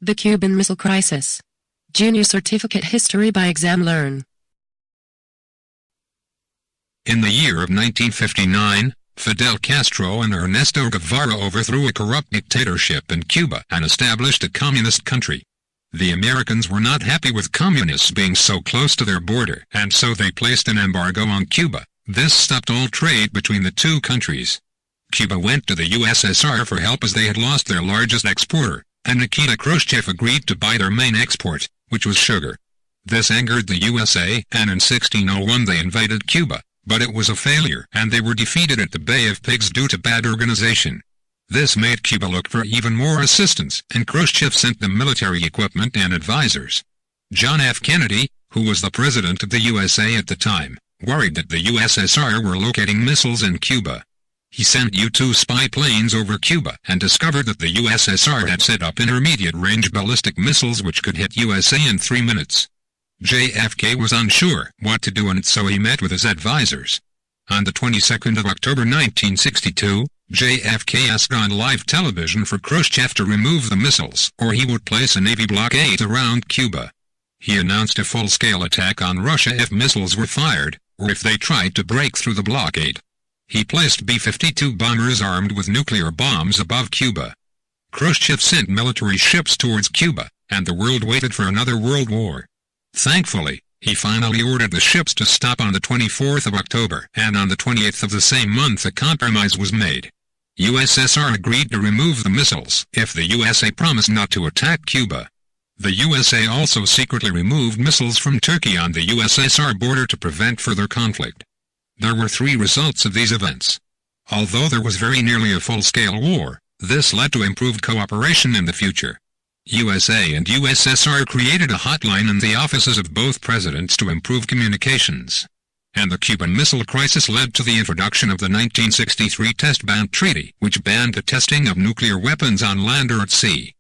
The Cuban Missile Crisis. Junior Certificate History by Exam Learn. In the year of 1959, Fidel Castro and Ernesto Guevara overthrew a corrupt dictatorship in Cuba and established a communist country. The Americans were not happy with communists being so close to their border, and so they placed an embargo on Cuba. This stopped all trade between the two countries. Cuba went to the USSR for help as they had lost their largest exporter, and Nikita Khrushchev agreed to buy their main export, which was sugar. This angered the USA, and in 1601 they invaded Cuba, but it was a failure and they were defeated at the Bay of Pigs due to bad organization. This made Cuba look for even more assistance, and Khrushchev sent them military equipment and advisors. John F. Kennedy, who was the president of the USA at the time, worried that the USSR were locating missiles in Cuba. He sent U-2 spy planes over Cuba and discovered that the USSR had set up intermediate-range ballistic missiles which could hit USA in 3 minutes. JFK was unsure what to do, and so he met with his advisors. On the 22nd of October 1962, JFK asked on live television for Khrushchev to remove the missiles, or he would place a Navy blockade around Cuba. He announced a full-scale attack on Russia if missiles were fired, or if they tried to break through the blockade. He placed B-52 bombers armed with nuclear bombs above Cuba. Khrushchev sent military ships towards Cuba, and the world waited for another world war. Thankfully, he finally ordered the ships to stop on the 24th of October, and on the 28th of the same month a compromise was made. USSR agreed to remove the missiles if the USA promised not to attack Cuba. The USA also secretly removed missiles from Turkey on the USSR border to prevent further conflict. There were 3 results of these events. Although there was very nearly a full-scale war, this led to improved cooperation in the future. USA and USSR created a hotline in the offices of both presidents to improve communications. And the Cuban Missile Crisis led to the introduction of the 1963 Test Ban Treaty, which banned the testing of nuclear weapons on land or at sea.